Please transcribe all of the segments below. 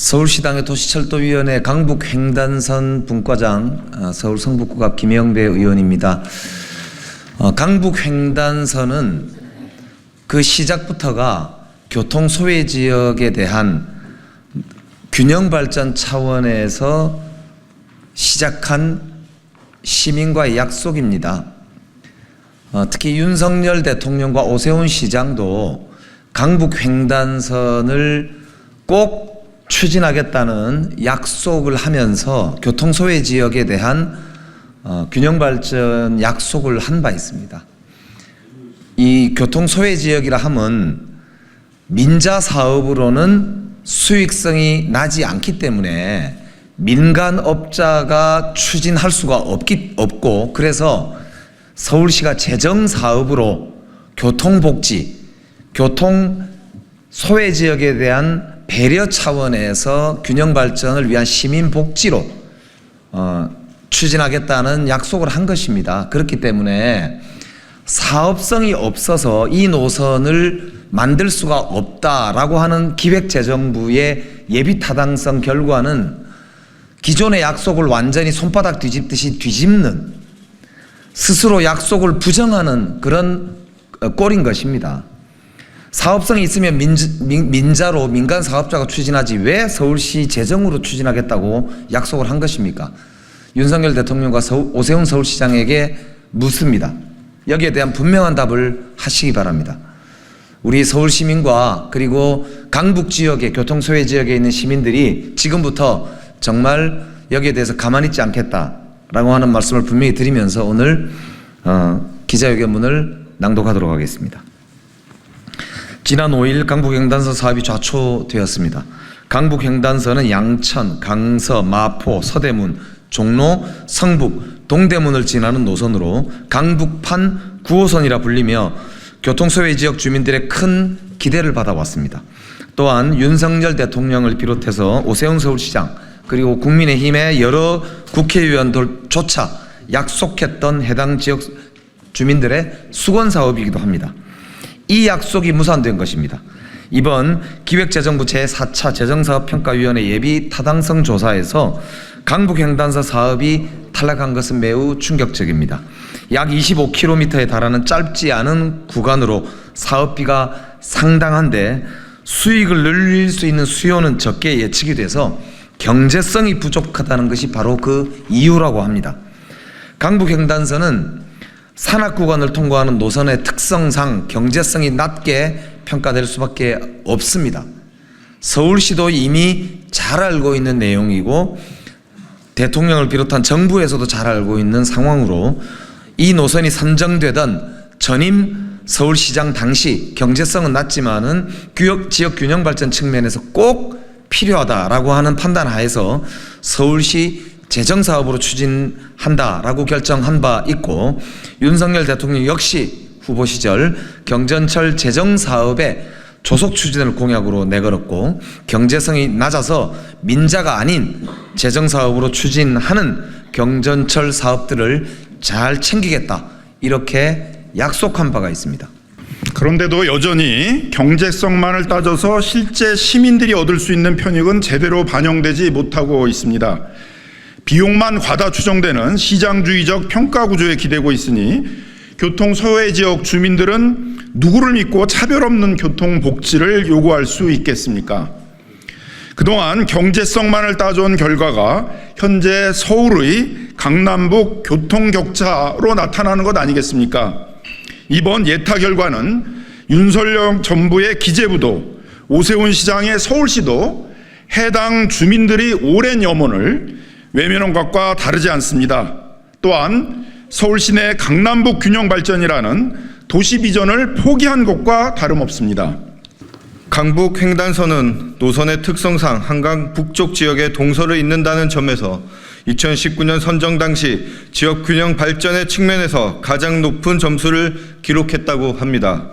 서울시당의 도시철도위원회 강북횡단선 분과장, 서울 성북구갑 김영배 의원입니다. 강북횡단선은 그 시작부터가 교통 소외 지역에 대한 균형 발전 차원에서 시작한 시민과의 약속입니다. 특히 윤석열 대통령과 오세훈 시장도 강북횡단선을 꼭 추진하겠다는 약속을 하면서 교통 소외 지역에 대한 균형 발전 약속을 한 바 있습니다. 이 교통 소외 지역이라 함은 민자 사업으로는 수익성이 나지 않기 때문에 민간업자가 추진할 수가 없고, 그래서 서울시가 재정 사업으로 교통복지, 교통 소외 지역에 대한 배려 차원에서 균형 발전을 위한 시민 복지로 추진하겠다는 약속을 한 것입니다. 그렇기 때문에 사업성이 없어서 이 노선을 만들 수가 없다라고 하는 기획재정부의 예비 타당성 결과는 기존의 약속을 완전히 손바닥 뒤집듯이 뒤집는, 스스로 약속을 부정하는 그런 꼴인 것입니다. 사업성이 있으면 민자로 민간 사업자가 추진하지 왜 서울시 재정으로 추진하겠다고 약속을 한 것입니까? 윤석열 대통령과 오세훈 서울시장에게 묻습니다. 여기에 대한 분명한 답을 하시기 바랍니다. 우리 서울 시민과 그리고 강북 지역의 교통 소외 지역에 있는 시민들이 지금부터 정말 여기에 대해서 가만히 있지 않겠다라고 하는 말씀을 분명히 드리면서 오늘 기자회견문을 낭독하도록 하겠습니다. 지난 5일 강북횡단선 사업이 좌초되었습니다. 강북횡단선은 양천, 강서, 마포, 서대문, 종로, 성북, 동대문을 지나는 노선으로 강북판 9호선이라 불리며 교통소외 지역 주민들의 큰 기대를 받아왔습니다. 또한 윤석열 대통령을 비롯해서 오세훈 서울시장 그리고 국민의힘의 여러 국회의원들조차 약속했던 해당 지역 주민들의 수건사업이기도 합니다. 이 약속이 무산된 것입니다. 이번 기획재정부 제4차 재정사업평가위원회 예비 타당성 조사에서 강북횡단선 사업이 탈락한 것은 매우 충격적입니다. 약 25km에 달하는 짧지 않은 구간으로 사업비가 상당한데 수익을 늘릴 수 있는 수요는 적게 예측이 돼서 경제성이 부족하다는 것이 바로 그 이유라고 합니다. 강북횡단선은 산악구간을 통과하는 노선의 특성상 경제성이 낮게 평가될 수밖에 없습니다. 서울시도 이미 잘 알고 있는 내용이고 대통령을 비롯한 정부에서도 잘 알고 있는 상황으로 이 노선이 선정되던 전임 서울시장 당시 경제성은 낮지만은 지역 균형 발전 측면에서 꼭 필요하다라고 하는 판단 하에서 서울시 재정사업으로 추진한다라고 결정한 바 있고, 윤석열 대통령 역시 후보 시절 경전철 재정사업의 조속 추진을 공약으로 내걸었고, 경제성이 낮아서 민자가 아닌 재정사업으로 추진하는 경전철 사업들을 잘 챙기겠다, 이렇게 약속한 바가 있습니다. 그런데도 여전히 경제성만을 따져서 실제 시민들이 얻을 수 있는 편익은 제대로 반영되지 못하고 있습니다. 비용만 과다 추정되는 시장주의적 평가 구조에 기대고 있으니 교통 소외 지역 주민들은 누구를 믿고 차별 없는 교통 복지를 요구할 수 있겠습니까? 그동안 경제성만을 따져온 결과가 현재 서울의 강남북 교통 격차로 나타나는 것 아니겠습니까? 이번 예타 결과는 윤석열 정부의 기재부도 오세훈 시장의 서울시도 해당 주민들이 오랜 염원을 외면한 것과 다르지 않습니다. 또한 서울시 내 강남북 균형 발전이라는 도시 비전을 포기한 것과 다름없습니다. 강북횡단선은 노선의 특성상 한강 북쪽 지역에 동서를 잇는다는 점에서 2019년 선정 당시 지역 균형 발전의 측면에서 가장 높은 점수를 기록했다고 합니다.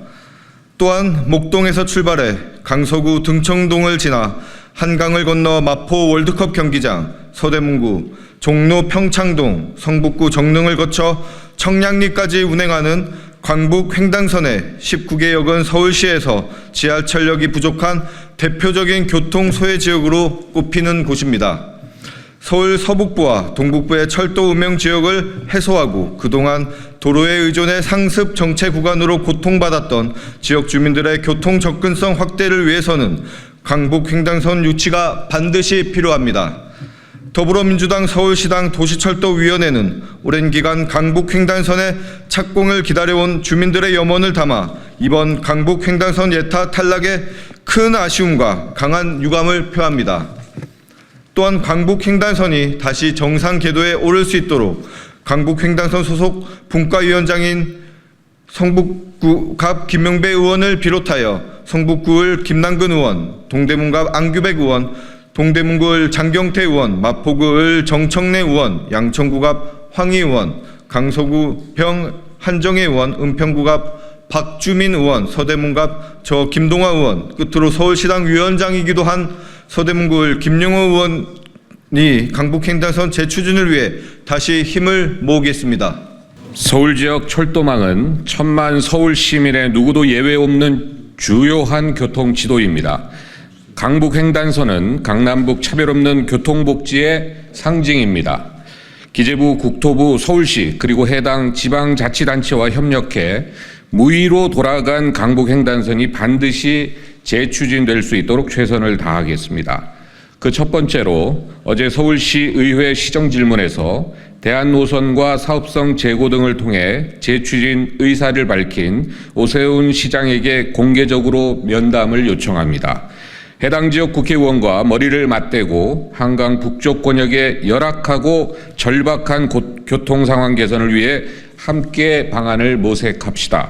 또한 목동에서 출발해 강서구 등청동을 지나 한강을 건너 마포 월드컵 경기장, 서대문구, 종로 평창동, 성북구 정릉을 거쳐 청량리까지 운행하는 강북 횡단선의 19개 역은 서울시에서 지하철역이 부족한 대표적인 교통 소외 지역으로 꼽히는 곳입니다. 서울 서북부와 동북부의 철도 운명 지역을 해소하고 그동안 도로에 의존해 상습 정체 구간으로 고통받았던 지역 주민들의 교통 접근성 확대를 위해서는 강북 횡단선 유치가 반드시 필요합니다. 더불어민주당 서울시당 도시철도위원회는 오랜 기간 강북 횡단선의 착공을 기다려온 주민들의 염원을 담아 이번 강북 횡단선 예타 탈락에 큰 아쉬움과 강한 유감을 표합니다. 또한 강북 횡단선이 다시 정상 궤도에 오를 수 있도록 강북 횡단선 소속 분과위원장인 성북구갑 김명배 의원을 비롯하여 성북구을 김남근 의원, 동대문갑 안규백 의원, 동대문구을 장경태 의원, 마포구을 정청래 의원, 양천구갑 황희 의원, 강서구평 한정혜 의원, 은평구갑 박주민 의원, 서대문갑 저 김동아 의원, 끝으로 서울시당 위원장이기도 한 서대문구을 김용호 의원이 강북 횡단선 재추진을 위해 다시 힘을 모으겠습니다. 서울 지역 철도망은 천만 서울 시민의 누구도 예외 없는 주요한 교통 지도입니다. 강북 횡단선은 강남북 차별 없는 교통복지의 상징입니다. 기재부, 국토부, 서울시 그리고 해당 지방자치단체와 협력해 무위로 돌아간 강북 횡단선이 반드시 재추진될 수 있도록 최선을 다하겠습니다. 그 첫 번째로 어제 서울시 의회 시정질문에서 대안노선과 사업성 재고 등을 통해 재추진 의사를 밝힌 오세훈 시장에게 공개적으로 면담을 요청합니다. 해당 지역 국회의원과 머리를 맞대고 한강 북쪽 권역의 열악하고 절박한 교통 상황 개선을 위해 함께 방안을 모색합시다.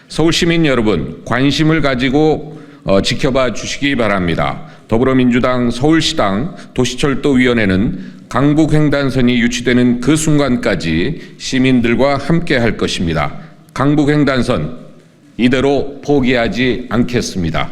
서울 시민 여러분, 관심을 가지고 지켜봐 주시기 바랍니다. 더불어민주당 서울시당 도시철도위원회는 강북 횡단선이 유치되는 그 순간까지 시민들과 함께 할 것입니다. 강북 횡단선 이대로 포기하지 않겠습니다.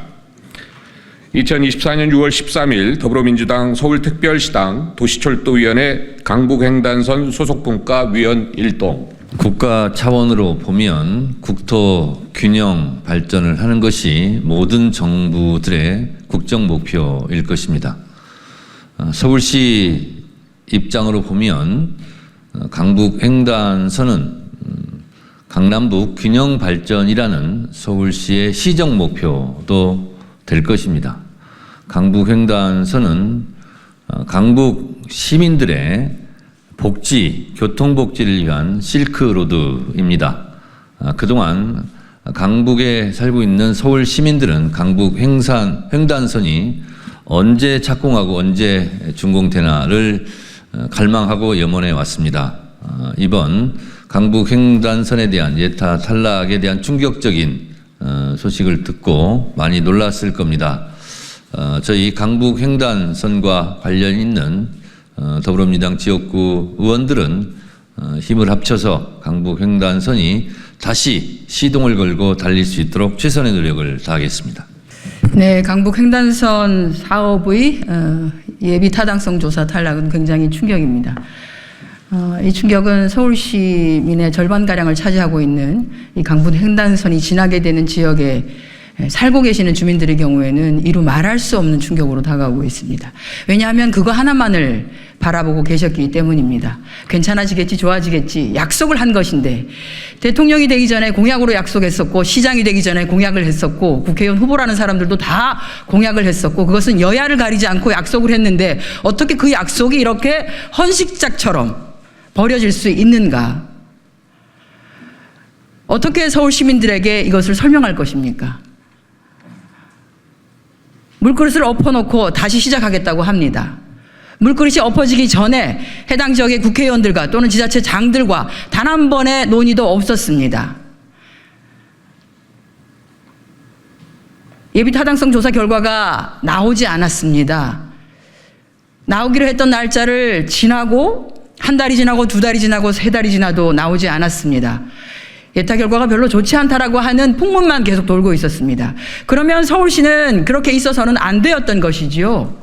2024년 6월 13일 더불어민주당 서울특별시당 도시철도위원회 강북횡단선 소속분과위원 1동. 국가 차원으로 보면 국토 균형 발전을 하는 것이 모든 정부들의 국정 목표일 것입니다. 서울시 입장으로 보면 강북 횡단선은 강남북 균형 발전이라는 서울시의 시정 목표도 될 것입니다. 강북 횡단선은 강북 시민들의 복지, 교통복지를 위한 실크로드입니다. 그동안 강북에 살고 있는 서울 시민들은 강북 횡단선이 언제 착공하고 언제 준공되나를 갈망하고 염원해 왔습니다. 이번 강북 횡단선에 대한 예타 탈락에 대한 충격적인 소식을 듣고 많이 놀랐을 겁니다. 저희 강북 횡단선과 관련 있는 더불어민주당 지역구 의원들은 힘을 합쳐서 강북 횡단선이 다시 시동을 걸고 달릴 수 있도록 최선의 노력을 다하겠습니다. 네, 강북 횡단선 사업의 예비 타당성 조사 탈락은 굉장히 충격입니다. 이 충격은 서울 시민의 절반가량을 차지하고 있는 이 강북 횡단선이 지나게 되는 지역에 살고 계시는 주민들의 경우에는 이루 말할 수 없는 충격으로 다가오고 있습니다. 왜냐하면 그거 하나만을 바라보고 계셨기 때문입니다. 괜찮아지겠지, 좋아지겠지, 약속을 한 것인데 대통령이 되기 전에 공약으로 약속했었고 시장이 되기 전에 공약을 했었고 국회의원 후보라는 사람들도 다 공약을 했었고 그것은 여야를 가리지 않고 약속을 했는데 어떻게 그 약속이 이렇게 헌식작처럼 버려질 수 있는가? 어떻게 서울 시민들에게 이것을 설명할 것입니까? 물그릇을 엎어놓고 다시 시작하겠다고 합니다. 물그릇이 엎어지기 전에 해당 지역의 국회의원들과 또는 지자체 장들과 단 한 번의 논의도 없었습니다. 예비 타당성 조사 결과가 나오지 않았습니다. 나오기로 했던 날짜를 지나고 한 달이 지나고 두 달이 지나고 세 달이 지나도 나오지 않았습니다. 예타 결과가 별로 좋지 않다라고 하는 풍문만 계속 돌고 있었습니다. 그러면 서울시는 그렇게 있어서는 안 되었던 것이지요.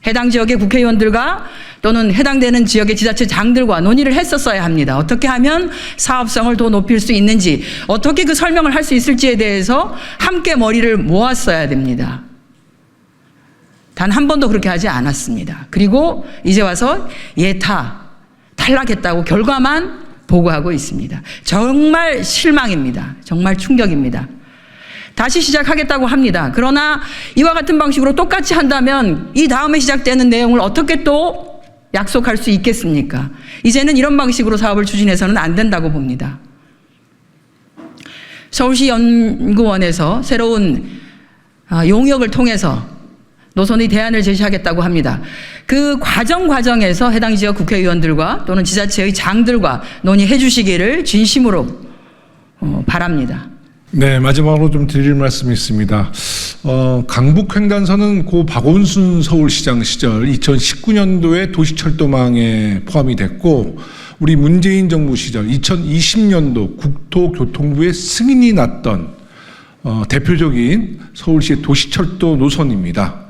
해당 지역의 국회의원들과 또는 해당되는 지역의 지자체 장들과 논의를 했었어야 합니다. 어떻게 하면 사업성을 더 높일 수 있는지, 어떻게 그 설명을 할 수 있을지에 대해서 함께 머리를 모았어야 됩니다. 단 한 번도 그렇게 하지 않았습니다. 그리고 이제 와서 탈락했다고 결과만 보고하고 있습니다. 정말 실망입니다. 정말 충격입니다. 다시 시작하겠다고 합니다. 그러나 이와 같은 방식으로 똑같이 한다면 이 다음에 시작되는 내용을 어떻게 또 약속할 수 있겠습니까? 이제는 이런 방식으로 사업을 추진해서는 안 된다고 봅니다. 서울시 연구원에서 새로운 용역을 통해서 노선의 대안을 제시하겠다고 합니다. 그 과정에서 해당 지역 국회의원들과 또는 지자체의 장들과 논의해 주시기를 진심으로 바랍니다. 네, 마지막으로 좀 드릴 말씀이 있습니다. 강북횡단선은 고 박원순 서울시장 시절 2019년도에 도시철도망에 포함이 됐고, 우리 문재인 정부 시절 2020년도 국토교통부의 승인이 났던 대표적인 서울시의 도시철도 노선입니다.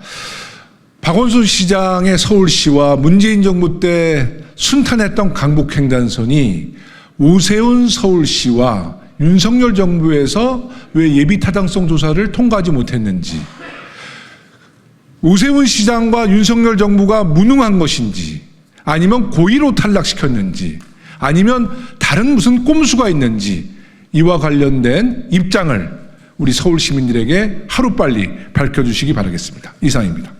박원순 시장의 서울시와 문재인 정부 때 순탄했던 강북횡단선이 오세훈 서울시와 윤석열 정부에서 왜 예비 타당성 조사를 통과하지 못했는지, 오세훈 시장과 윤석열 정부가 무능한 것인지, 아니면 고의로 탈락시켰는지, 아니면 다른 무슨 꼼수가 있는지, 이와 관련된 입장을 우리 서울 시민들에게 하루빨리 밝혀주시기 바라겠습니다. 이상입니다.